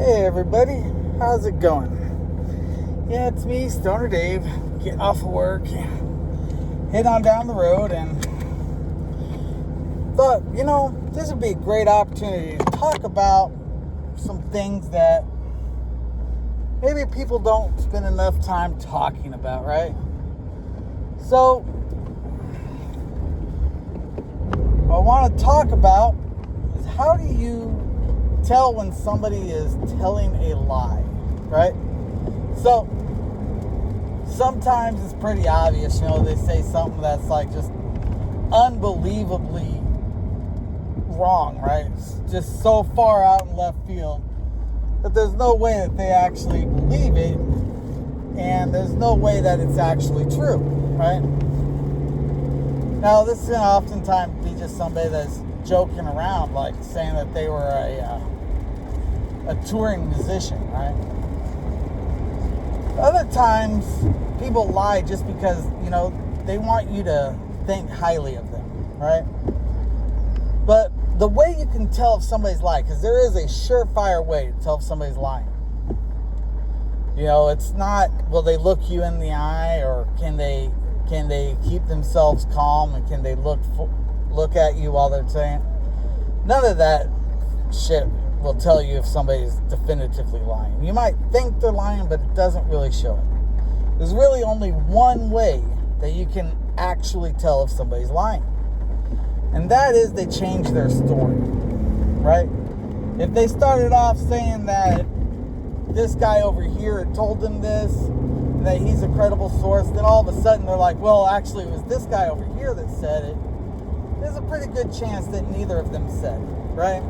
Hey everybody, how's it going? Yeah, it's me, Stoner Dave, getting off of work, head on down the road, and thought, this would be a great opportunity to talk about some things that maybe people don't spend enough time talking about, right? So, what I want to talk about is how do you tell when somebody is telling a lie, right? So sometimes it's pretty obvious, they say something that's like just unbelievably wrong, right? It's just so far out in left field that there's no way that they actually believe it, and there's no way that it's actually true, right? Now, this can oftentimes be just somebody that's joking around, like saying that they were a touring musician, right? Other times, people lie just because, they want you to think highly of them, right? But the way you can tell if somebody's lying, because there is a surefire way to tell if somebody's lying. It's not, will they look you in the eye, or can they keep themselves calm, and can they look at you while they're saying? None of that shit will tell you if somebody's definitively lying. You might think they're lying, but it doesn't really show it. There's really only one way that you can actually tell if somebody's lying. And that is they change their story, right? If they started off saying that this guy over here had told them this, and that he's a credible source, then all of a sudden they're like, well, actually it was this guy over here that said it. There's a pretty good chance that neither of them said it, right?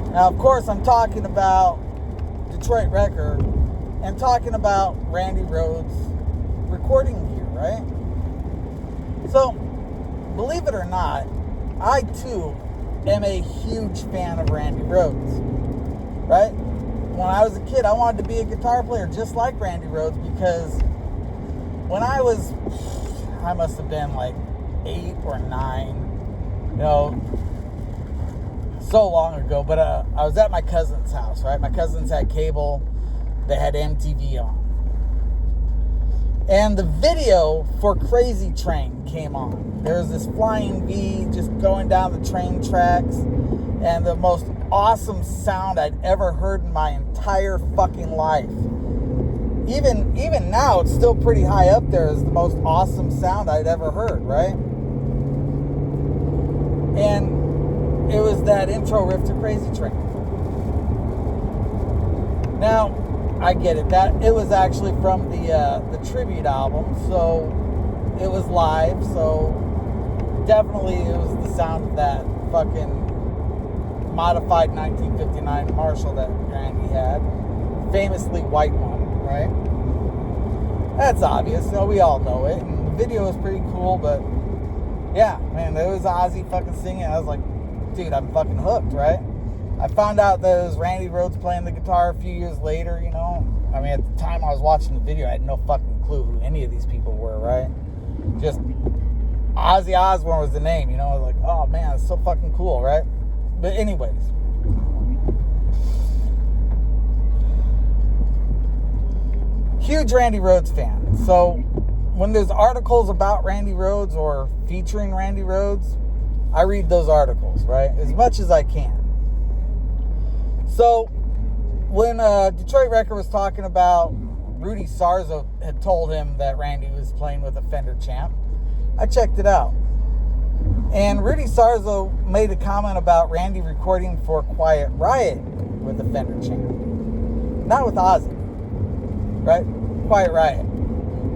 Now, of course, I'm talking about Detroit Wrecker and talking about Randy Rhoads recording gear, right? So, believe it or not, I too am a huge fan of Randy Rhoads, right? When I was a kid, I wanted to be a guitar player just like Randy Rhoads, because when I must have been like 8 or 9, so long ago, but I was at my cousin's house, right? My cousins had cable, they had MTV on. And the video for Crazy Train came on. There was this flying V just going down the train tracks, and the most awesome sound I'd ever heard in my entire fucking life. Even now, it's still pretty high up there as the most awesome sound I'd ever heard, right? And it was that intro riff to Crazy Train. Now, I get it. That it was actually from the tribute album, so it was live. So definitely, it was the sound of that fucking modified 1959 Marshall that Randy had, famously white one, right? That's obvious. We all know it. And the video was pretty cool, but yeah, man, there was Ozzy fucking singing. I was like, dude, I'm fucking hooked, right? I found out that it was Randy Rhoads playing the guitar a few years later, I mean, at the time I was watching the video, I had no fucking clue who any of these people were, right? Just Ozzy Osbourne was the name, I was like, oh man, it's so fucking cool, right? But anyways. Huge Randy Rhoads fan. So when there's articles about Randy Rhoads or featuring Randy Rhoads, I read those articles, right? As much as I can. So, when Detroit Wrecker was talking about Rudy Sarzo had told him that Randy was playing with a Fender Champ, I checked it out. And Rudy Sarzo made a comment about Randy recording for Quiet Riot with a Fender Champ. Not with Ozzy, right? Quiet Riot.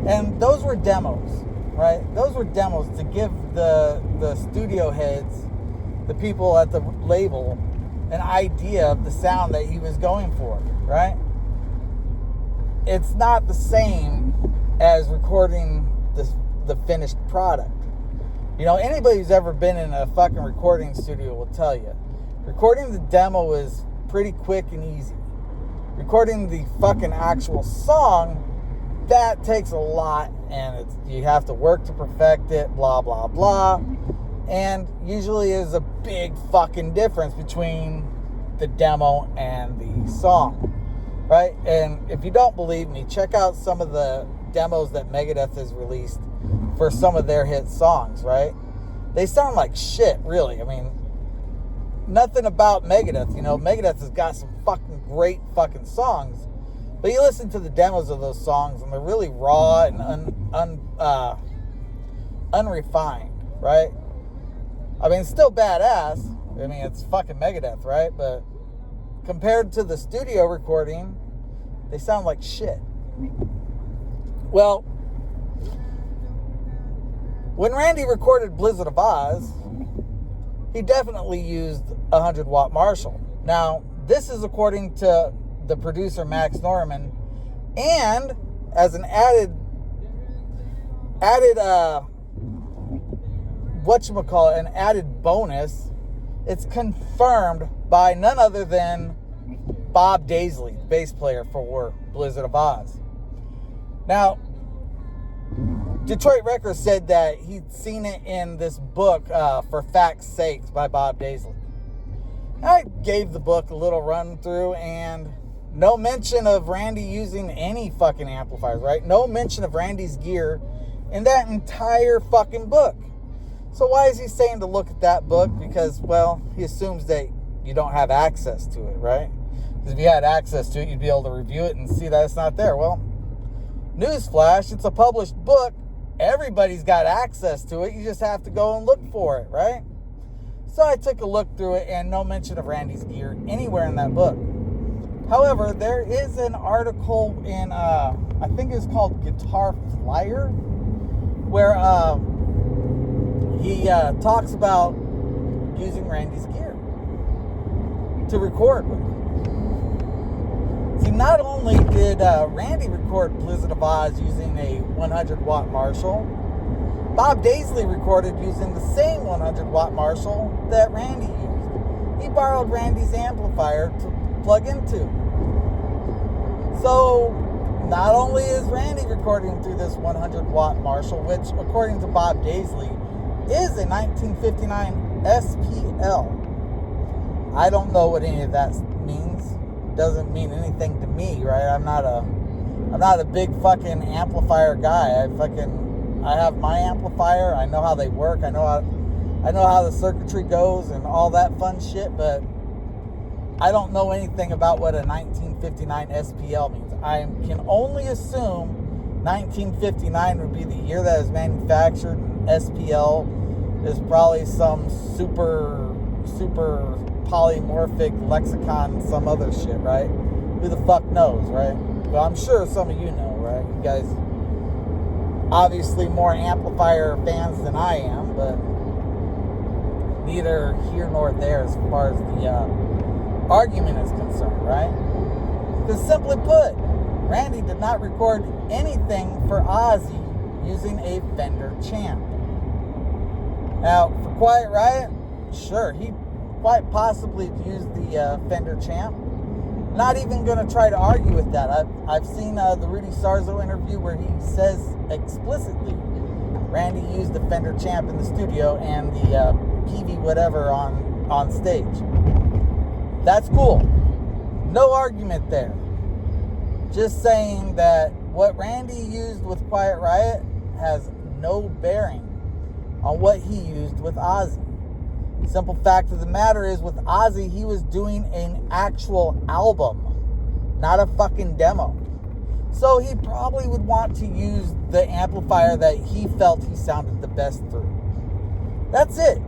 And those were demos, right? Those were demos to give the studio heads, the people at the label, an idea of the sound that he was going for, right? It's not the same as recording the finished product. Anybody who's ever been in a fucking recording studio will tell you, recording the demo is pretty quick and easy. Recording the fucking actual song, that takes a lot, and you have to work to perfect it, blah, blah, blah. And usually there's a big fucking difference between the demo and the song, right? And if you don't believe me, check out some of the demos that Megadeth has released for some of their hit songs, right? They sound like shit, really. I mean, nothing about Megadeth. You know, Megadeth has got some fucking great fucking songs, but you listen to the demos of those songs and they're really raw and unrefined, right? I mean, it's still badass. I mean, it's fucking Megadeth, right? But compared to the studio recording, they sound like shit. Well, when Randy recorded Blizzard of Oz, he definitely used a 100-watt Marshall. Now, this is according to the producer Max Norman, and as an added an added bonus, it's confirmed by none other than Bob Daisley, the bass player for Blizzard of Oz. Now, Detroit Records said that he'd seen it in this book, For Fact's Sake, by Bob Daisley. I gave the book a little run through, and no mention of Randy using any fucking amplifiers, right? No mention of Randy's gear in that entire fucking book. So why is he saying to look at that book? Because, well, he assumes that you don't have access to it, right? Because if you had access to it, you'd be able to review it and see that it's not there. Well, newsflash, it's a published book. Everybody's got access to it. You just have to go and look for it, right? So I took a look through it, and no mention of Randy's gear anywhere in that book. However, there is an article in, I think it's called Guitar Flyer, where he talks about using Randy's gear to record with. See, not only did Randy record Blizzard of Oz using a 100-watt Marshall, Bob Daisley recorded using the same 100-watt Marshall that Randy used. He borrowed Randy's amplifier to plug into. So, not only is Randy recording through this 100-watt Marshall, which, according to Bob Daisley, is a 1959 SPL. I don't know what any of that means. Doesn't mean anything to me, right? I'm not a big fucking amplifier guy. I have my amplifier. I know how they work. I know how the circuitry goes and all that fun shit, but I don't know anything about what a 1959 SPL means. I can only assume 1959 would be the year that it was manufactured. SPL is probably some super polymorphic lexicon, some other shit, right? Who the fuck knows, right? But I'm sure some of you know, right? You guys obviously more amplifier fans than I am, but neither here nor there as far as the argument is concerned, right? Because simply put, Randy did not record anything for Ozzy using a Fender Champ. Now, for Quiet Riot, sure, he quite possibly used the Fender Champ. Not even going to try to argue with that. I've seen the Rudy Sarzo interview where he says explicitly Randy used the Fender Champ in the studio and the PV whatever on stage. That's cool. No argument there. Just saying that what Randy used with Quiet Riot has no bearing on what he used with Ozzy. Simple fact of the matter is, with Ozzy, he was doing an actual album, not a fucking demo. So he probably would want to use the amplifier that he felt he sounded the best through. That's it.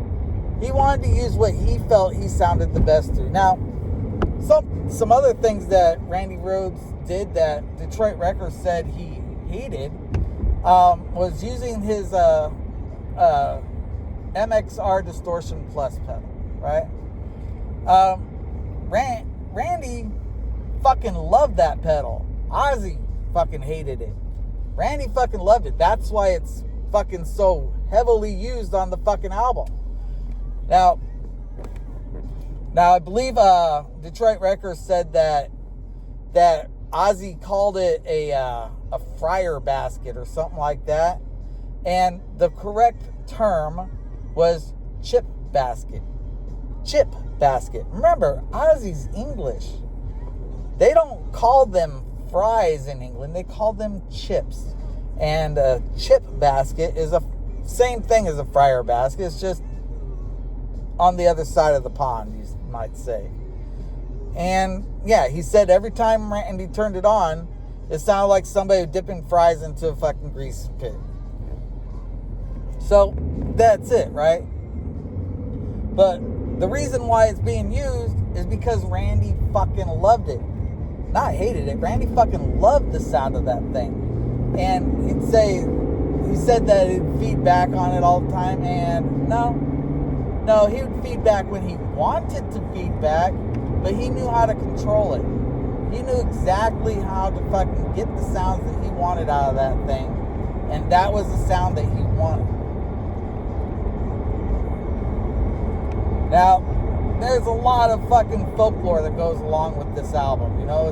He wanted to use what he felt he sounded the best through. Now, some other things that Randy Rhoads did that Detroit Records said he hated was using his MXR Distortion Plus pedal, right? Randy fucking loved that pedal. Ozzy fucking hated it. Randy fucking loved it. That's why it's fucking so heavily used on the fucking album. Now I believe Detroit Records said that Ozzy called it a fryer basket or something like that, and the correct term was chip basket. Chip basket. Remember, Ozzy's English. They don't call them fries in England. They call them chips. And a chip basket is a same thing as a fryer basket. It's just on the other side of the pond, you might say. And yeah, he said every time Randy turned it on, it sounded like somebody dipping fries into a fucking grease pit. So that's it, right? But the reason why it's being used is because Randy fucking loved it. Not hated it. Randy fucking loved the sound of that thing. And he said that he'd feed back on it all the time. And no, he would feed back when he wanted to feed back, but he knew how to control it. He knew exactly how to fucking get the sounds that he wanted out of that thing. And that was the sound that he wanted. Now, there's a lot of fucking folklore that goes along with this album. You know,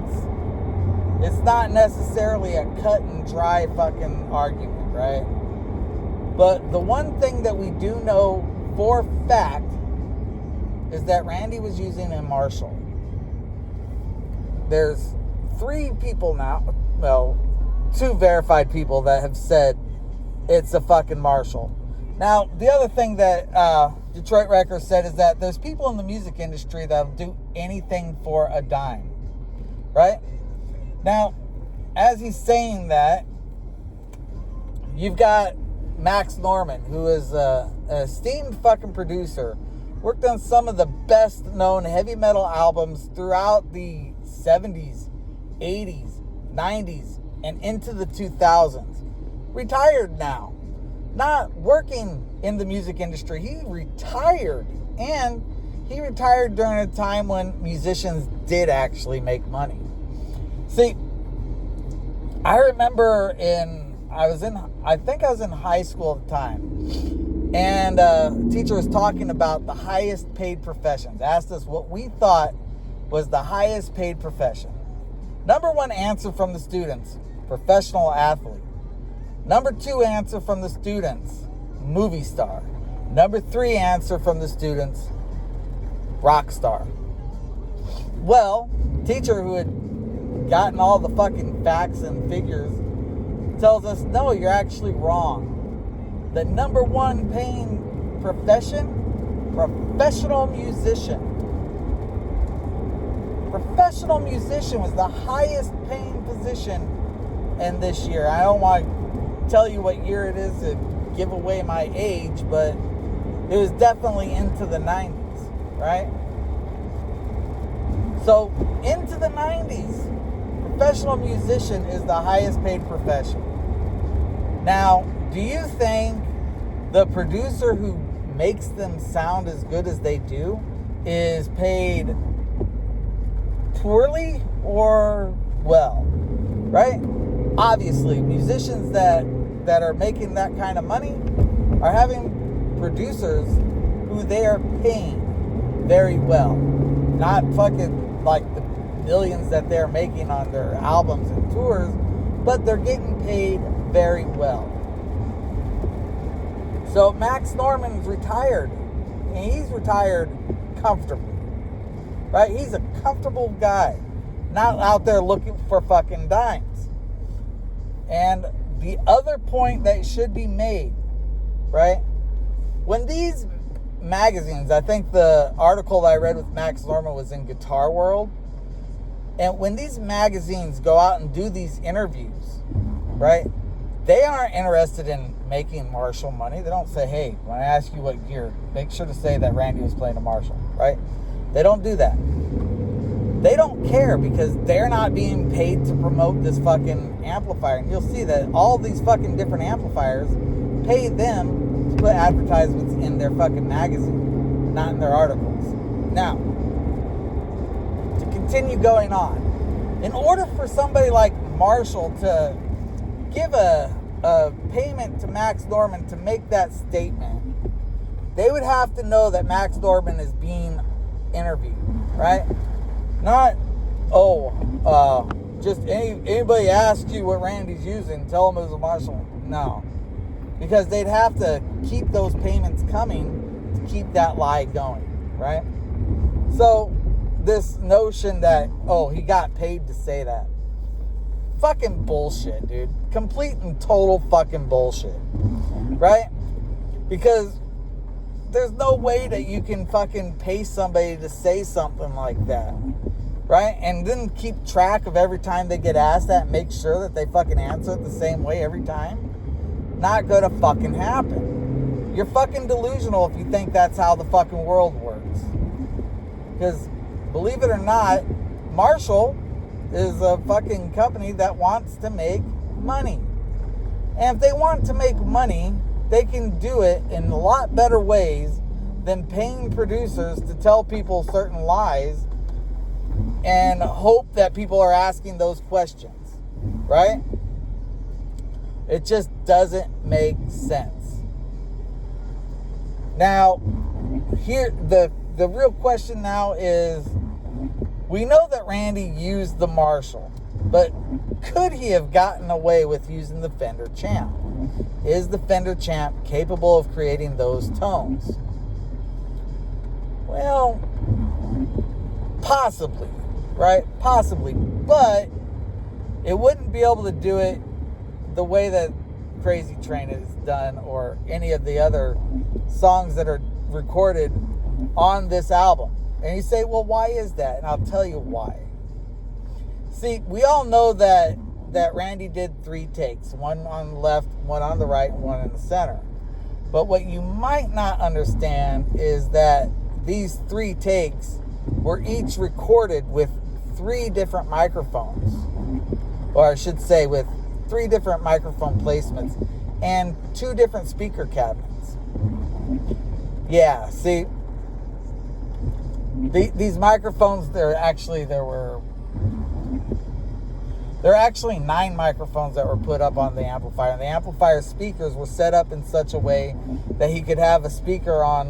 it's not necessarily a cut and dry fucking argument, right? But the one thing that we do know for fact is that Randy was using a Marshall. There's 3 people now, well, 2 verified people that have said it's a fucking Marshall. Now, the other thing that Detroit Records said is that there's people in the music industry that'll do anything for a dime, right? Now, as he's saying that, you've got Max Norman, who is an esteemed fucking producer, worked on some of the best known heavy metal albums throughout the 70s, 80s, 90s, and into the 2000s. Retired now. Not working in the music industry. He retired. And he retired during a time when musicians did actually make money. See, I remember I think I was in high school at the time. And a teacher was talking about the highest paid professions. Asked us what we thought was the highest paid profession. Number 1 answer from the students, professional athlete. Number 2 answer from the students, movie star. Number 3 answer from the students, rock star. Well, teacher who had gotten all the fucking facts and figures tells us, no, you're actually wrong. The number 1 paying profession, professional musician. Professional musician was the highest paying position in this year. I don't want to tell you what year it is to give away my age, but it was definitely into the 90s, right? So, into the 90s, professional musician is the highest paid profession. Now, do you think the producer who makes them sound as good as they do is paid poorly or well, right? Obviously, musicians that are making that kind of money are having producers who they are paying very well. Not fucking like the millions that they're making on their albums and tours, but they're getting paid very well. So Max Norman's retired, and he's retired comfortably, right? He's a comfortable guy, not out there looking for fucking dimes. And the other point that should be made, right? When these magazines, I think the article that I read with Max Norman was in Guitar World, and when these magazines go out and do these interviews, right? They aren't interested in making Marshall money. They don't say, hey, when I ask you what year, make sure to say that Randy was playing a Marshall, right? They don't do that. They don't care because they're not being paid to promote this fucking amplifier. And you'll see that all these fucking different amplifiers pay them to put advertisements in their fucking magazine, not in their articles. Now, to continue going on, in order for somebody like Marshall to give a payment to Max Norman to make that statement, they would have to know that Max Norman is being interviewed, right? Not, just anybody asks you what Randy's using, tell him it was a Marshall. No. Because they'd have to keep those payments coming to keep that lie going, right? So this notion that, oh, he got paid to say that. Fucking bullshit, dude. Complete and total fucking bullshit. Right? Because there's no way that you can fucking pay somebody to say something like that. Right? And then keep track of every time they get asked that and make sure that they fucking answer it the same way every time. Not gonna fucking happen. You're fucking delusional if you think that's how the fucking world works. Because, believe it or not, Marshall is a fucking company that wants to make money. And if they want to make money, they can do it in a lot better ways than paying producers to tell people certain lies and hope that people are asking those questions, right? It just doesn't make sense. Now, here, the real question now is, we know that Randy used the Marshall, but could he have gotten away with using the Fender Champ? Is the Fender Champ capable of creating those tones? Well, possibly, right? Possibly, but it wouldn't be able to do it the way that Crazy Train is done, or any of the other songs that are recorded on this album. And you say, well, why is that? And I'll tell you why. See, we all know that Randy did 3 takes, one on the left, one on the right, and one in the center. But what you might not understand is that these 3 takes were each recorded with 3 different microphones. Or I should say with 3 different microphone placements and 2 different speaker cabinets. Yeah, see, these microphones, there are actually 9 microphones that were put up on the amplifier. And the amplifier speakers were set up in such a way that he could have a speaker on,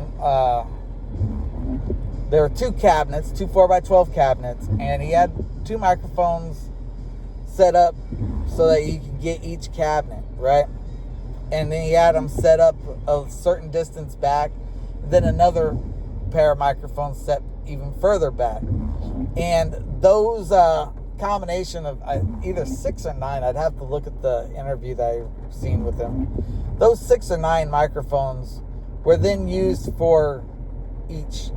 there were 2 cabinets, 2 4x12 cabinets, and he had 2 microphones set up so that you could get each cabinet, right? And then he had them set up a certain distance back, then another pair of microphones set even further back. And those combination of either 6 or 9, I'd have to look at the interview that I've seen with him. Those 6 or 9 microphones were then used for each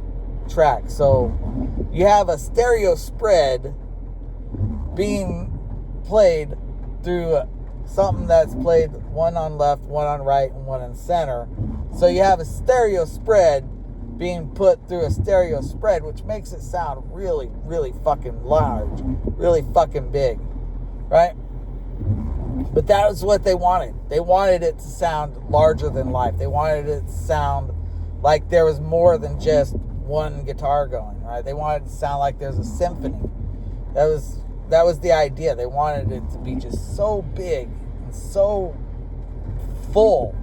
track. So you have a stereo spread being played through something that's played one on left, one on right, and one in center. So you have a stereo spread being put through a stereo spread, which makes it sound really, really fucking large, really fucking big, right? But that was what they wanted. They wanted it to sound larger than life. They wanted it to sound like there was more than just one guitar going, right? They wanted it to sound like there's a symphony. That was the idea. They wanted it to be just so big and so full.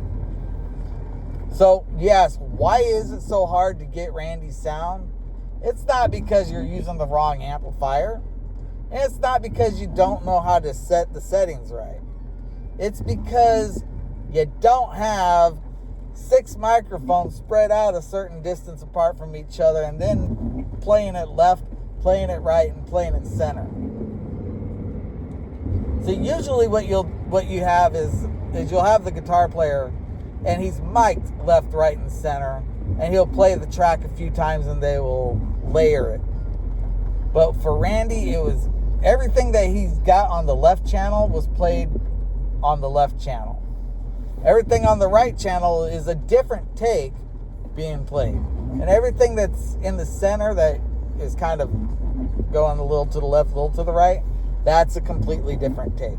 So, yes, why is it so hard to get Randy's sound? It's not because you're using the wrong amplifier. And it's not because you don't know how to set the settings right. It's because you don't have 6 microphones spread out a certain distance apart from each other and then playing it left, playing it right, and playing it center. So usually what you have is you'll have the guitar player and he's mic'd left, right, and center, and he'll play the track a few times and they will layer it. But for Randy, it was everything that he's got on the left channel was played on the left channel. Everything on the right channel is a different take being played. And everything that's in the center that is kind of going a little to the left, a little to the right, that's a completely different take.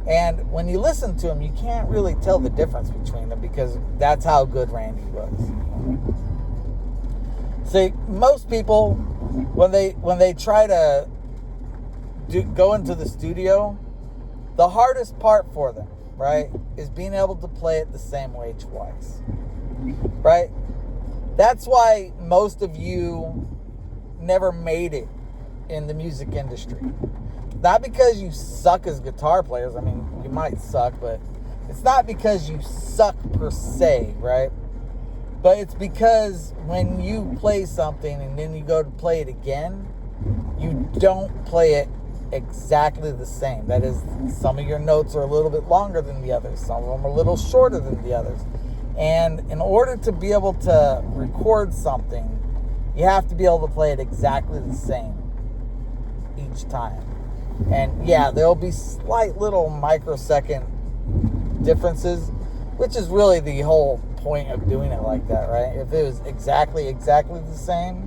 And when you listen to him, you can't really tell the difference between them because that's how good Randy was. See, most people, when they try to go into the studio, the hardest part for them, right, is being able to play it the same way twice, right? That's why most of you never made it in the music industry. Not because you suck as guitar players. I mean, you might suck, but it's not because you suck per se, right? But it's because when you play something and then you go to play it again, you don't play it exactly the same. That is, some of your notes are a little bit longer than the others. Some of them are a little shorter than the others. And in order to be able to record something, you have to be able to play it exactly the same each time. And yeah, there'll be slight little microsecond differences, which is really the whole point of doing it like that, right? If it was exactly the same,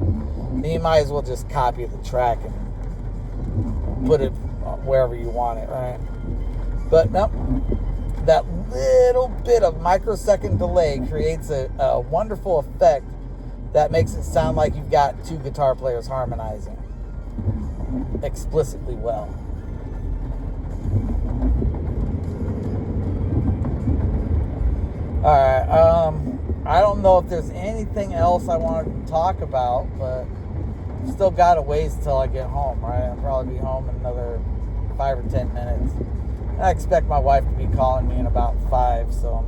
then you might as well just copy the track and put it wherever you want it, right? But no, that little bit of microsecond delay creates a wonderful effect that makes it sound like you've got two guitar players harmonizing explicitly well. Alright, I don't know if there's anything else I wanted to talk about, but I've still got a ways till I get home, right? I'll probably be home in another 5 or 10 minutes. And I expect my wife to be calling me in about 5, so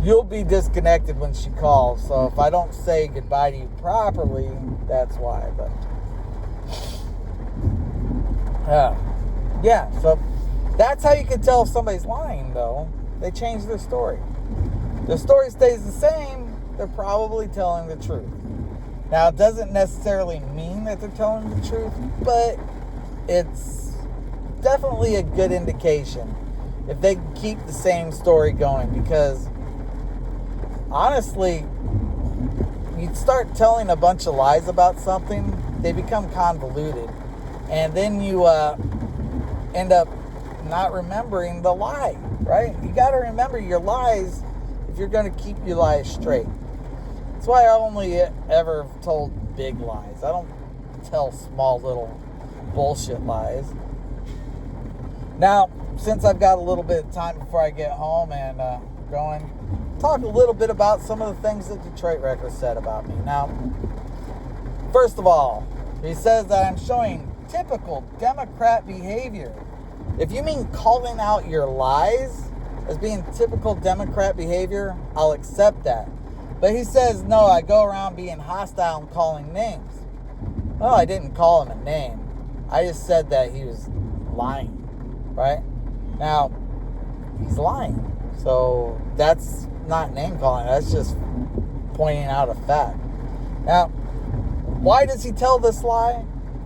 you'll be disconnected when she calls. So if I don't say goodbye to you properly, that's why. But yeah, so that's how you can tell if somebody's lying, though. They change their story. The story stays the same, they're probably telling the truth. Now, it doesn't necessarily mean that they're telling the truth, but it's definitely a good indication if they keep the same story going, because honestly, you start telling a bunch of lies about something, they become convoluted, and then you end up not remembering the lie, right? You got to remember your lies if you're going to keep your lies straight. That's why I only ever told big lies. I don't tell small little bullshit lies. Now, since I've got a little bit of time before I get home and going, talk a little bit about some of the things that Detroit Records said about me. Now, first of all, he says that I'm showing typical Democrat behavior. If you mean calling out your lies as being typical Democrat behavior, I'll accept that. But he says, no, I go around being hostile and calling names. Well, I didn't call him a name. I just said that he was lying, right? Now, he's lying. So that's not name calling. That's just pointing out a fact. Now, why does he tell this lie?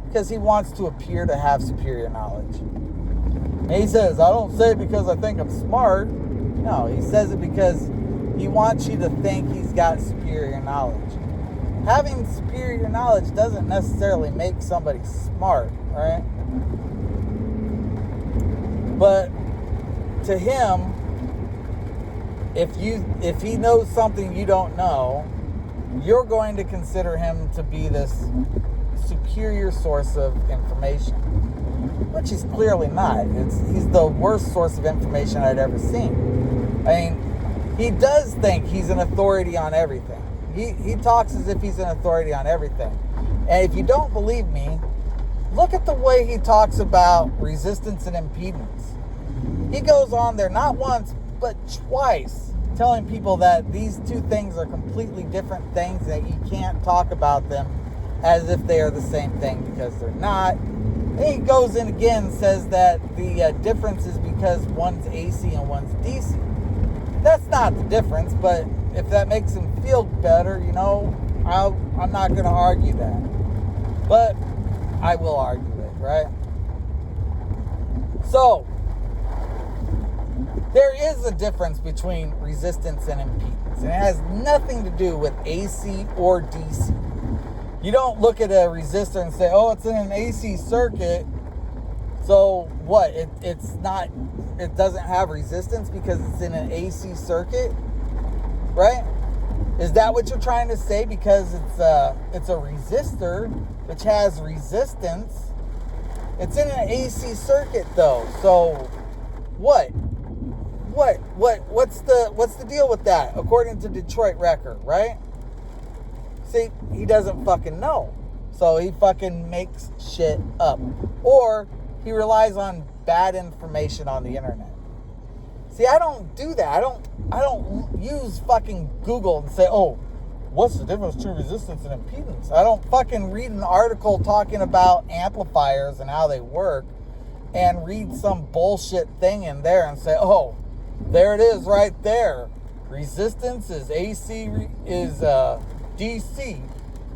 Because he wants to appear to have superior knowledge. And he says, I don't say it because I think I'm smart. No, he says it because he wants you to think he's got superior knowledge. Having superior knowledge doesn't necessarily make somebody smart, right? But to him, if he knows something you don't know, you're going to consider him to be this superior source of information, which he's clearly not. He's the worst source of information I'd ever seen. I mean, he does think he's an authority on everything. He talks as if he's an authority on everything. And if you don't believe me, look at the way he talks about resistance and impedance. He goes on there not once, but twice, telling people that these two things are completely different things, that you can't talk about them as if they are the same thing, because they're not. Then he goes in again and says that the difference is because one's AC and one's DC. That's not the difference, but if that makes him feel better, you know, I'm not going to argue that. But I will argue it, right? So, there is a difference between resistance and impedance, and it has nothing to do with AC or DC. You don't look at a resistor and say, oh, it's in an AC circuit, so what? It doesn't have resistance because it's in an AC circuit, right? Is that what you're trying to say? Because it's a resistor which has resistance. It's in an AC circuit though, so what? What's the deal with that? According to Detroit Record, right? See, he doesn't fucking know. So he fucking makes shit up. Or he relies on bad information on the internet. See, I don't do that. I don't use fucking Google and say, oh, what's the difference between resistance and impedance? I don't fucking read an article talking about amplifiers and how they work and read some bullshit thing in there and say, oh, there it is right there. Resistance is DC,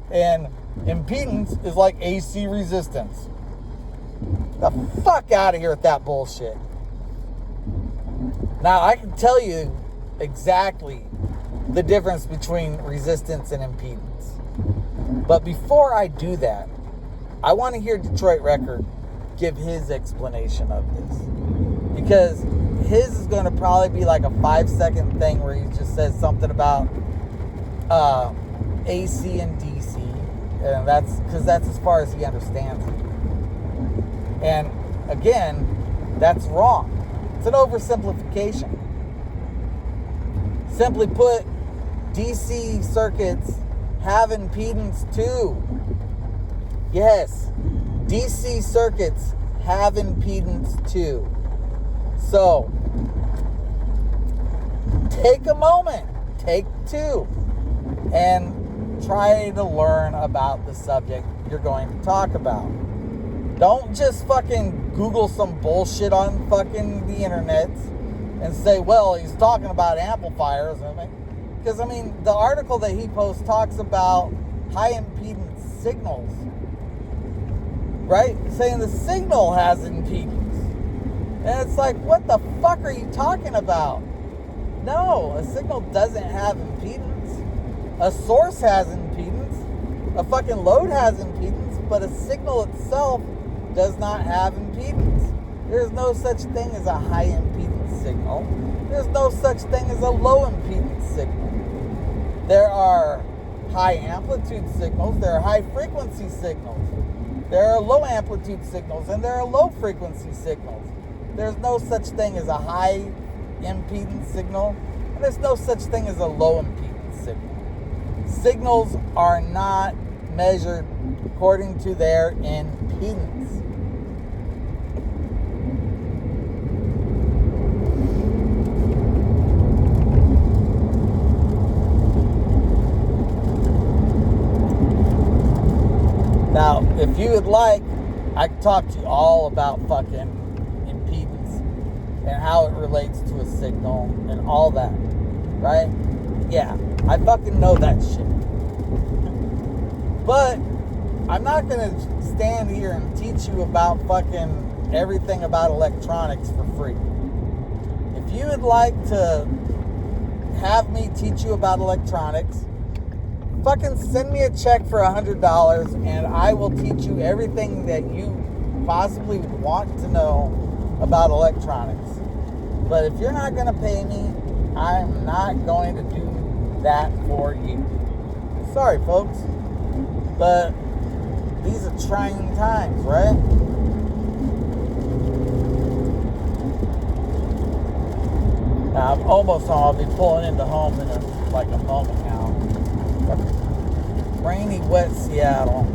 and impedance is like AC resistance. The fuck out of here with that bullshit. Now, I can tell you exactly the difference between resistance and impedance. But before I do that, I want to hear Detroit Record give his explanation of this. Because his is going to probably be like a 5-second thing where he just says something about AC and DC. And that's because that's as far as he understands it. And again, that's wrong. It's an oversimplification. Simply put, DC circuits have impedance too. Yes, DC circuits have impedance too. So, take a moment, take two, and try to learn about the subject you're going to talk about. Don't just fucking Google some bullshit on fucking the internet and say, well, he's talking about amplifiers. Because, I mean, the article that he posts talks about high impedance signals. Right? Saying the signal has impedance. And it's like, what the fuck are you talking about? No, a signal doesn't have impedance. A source has impedance. A fucking load has impedance. But a signal itself does not have impedance. There's no such thing as a high impedance signal. There's no such thing as a low impedance signal. There are high amplitude signals, there are high frequency signals, there are low amplitude signals, and there are low frequency signals. There's no such thing as a high impedance signal, and there's no such thing as a low impedance signal. Signals are not measured according to their impedance. Now, if you would like, I can talk to you all about fucking impedance and how it relates to a signal and all that, right? Yeah, I fucking know that shit. But I'm not going to stand here and teach you about fucking everything about electronics for free. If you would like to have me teach you about electronics, fucking send me a check for $100 and I will teach you everything that you possibly want to know about electronics. But if you're not going to pay me, I'm not going to do that for you. Sorry, folks. But these are trying times, right? Now, I'm almost home. I'll be pulling into home in a moment now. Rainy, wet Seattle.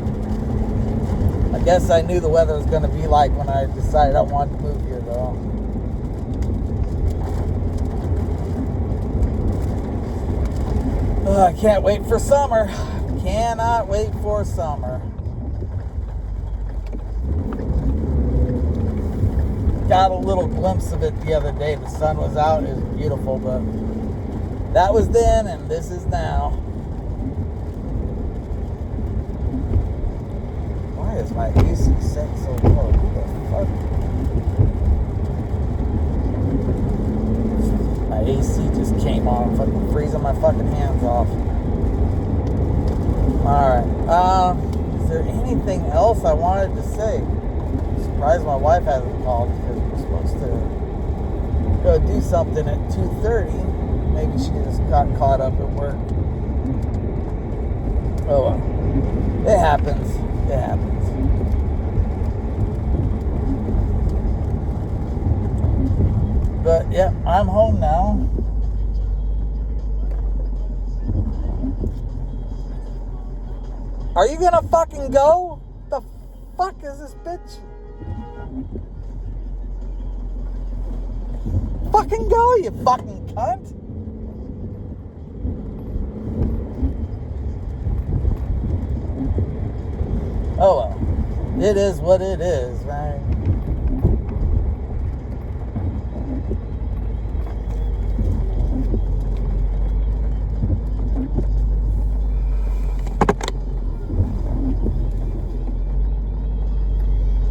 I guess I knew the weather was going to be like when I decided I wanted to move here, though. I can't wait for summer. Cannot wait for summer. Got a little glimpse of it the other day. The sun was out. It was beautiful, but that was then and this is now. Why is my AC set so low? Who the fuck? My AC just came on. I'm fucking freezing my fucking hands off. Alright. Is there anything else I wanted to say? I'm surprised my wife hasn't called because we're supposed to go do something at 2:30. Maybe she just got caught up at work. Oh well. It happens. It happens. But yeah, I'm home now. Are you gonna fucking go? The fuck is this bitch? Fucking go, you fucking cunt. Oh well. It is what it is, right?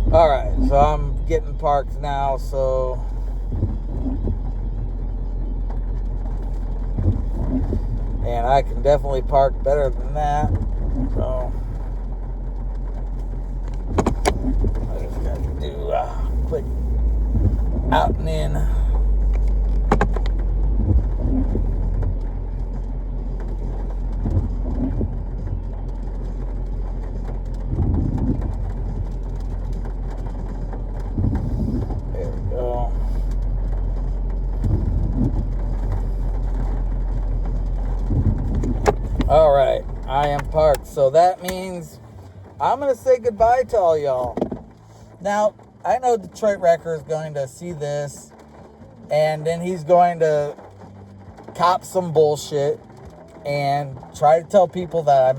Alright, so I'm getting parked now, so and I can definitely park better than that. So I just got to do a quick out and in. There we go. All right, I am parked. So that means I'm going to say goodbye to all y'all. Now, I know Detroit Wrecker is going to see this, and then he's going to cop some bullshit and try to tell people that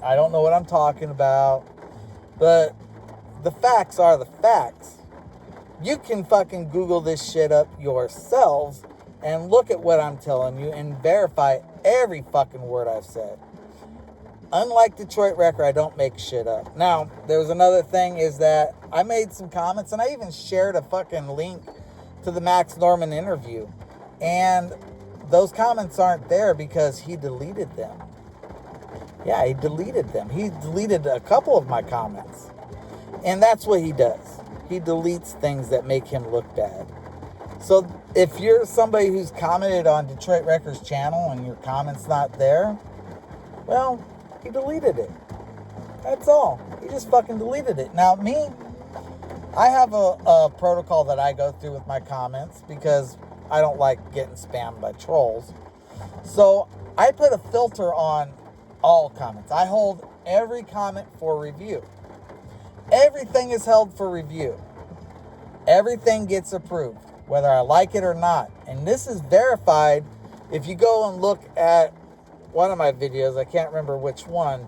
I don't know what I'm talking about. But the facts are the facts. You can fucking Google this shit up yourselves and look at what I'm telling you and verify every fucking word I've said. Unlike Detroit Wrecker, I don't make shit up. Now, there was another thing is that I made some comments and I even shared a fucking link to the Max Norman interview. And those comments aren't there because he deleted them. Yeah, he deleted them. He deleted a couple of my comments. And that's what he does. He deletes things that make him look bad. So if you're somebody who's commented on Detroit Wrecker's channel and your comment's not there, well, he deleted it. That's all. He just fucking deleted it. Now, me, I have a protocol that I go through with my comments because I don't like getting spammed by trolls. So I put a filter on all comments. I hold every comment for review. Everything is held for review. Everything gets approved, whether I like it or not. And this is verified. If you go and look at one of my videos, I can't remember which one,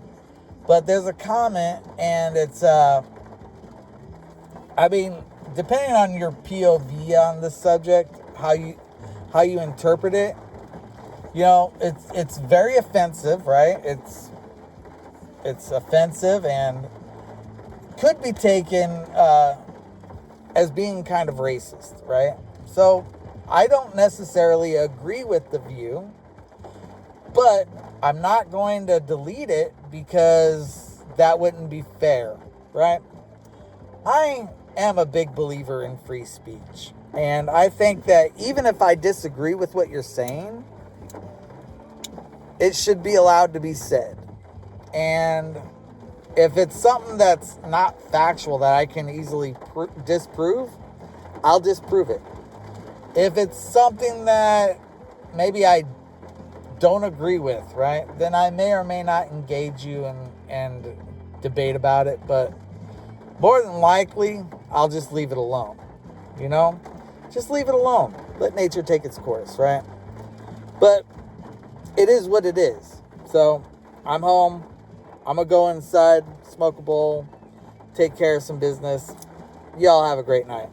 but there's a comment and it's, depending on your POV on this subject, how you interpret it, you know, it's very offensive, right? It's offensive and could be taken as being kind of racist, right? So I don't necessarily agree with the view, but I'm not going to delete it because that wouldn't be fair, right? I am a big believer in free speech. And I think that even if I disagree with what you're saying, it should be allowed to be said. And if it's something that's not factual that I can easily disprove, I'll disprove it. If it's something that maybe I don't agree with, right, then I may or may not engage you and debate about it. But more than likely, I'll just leave it alone. You know? Just leave it alone. Let nature take its course, right? But it is what it is. So I'm home. I'm going to go inside, smoke a bowl, take care of some business. Y'all have a great night.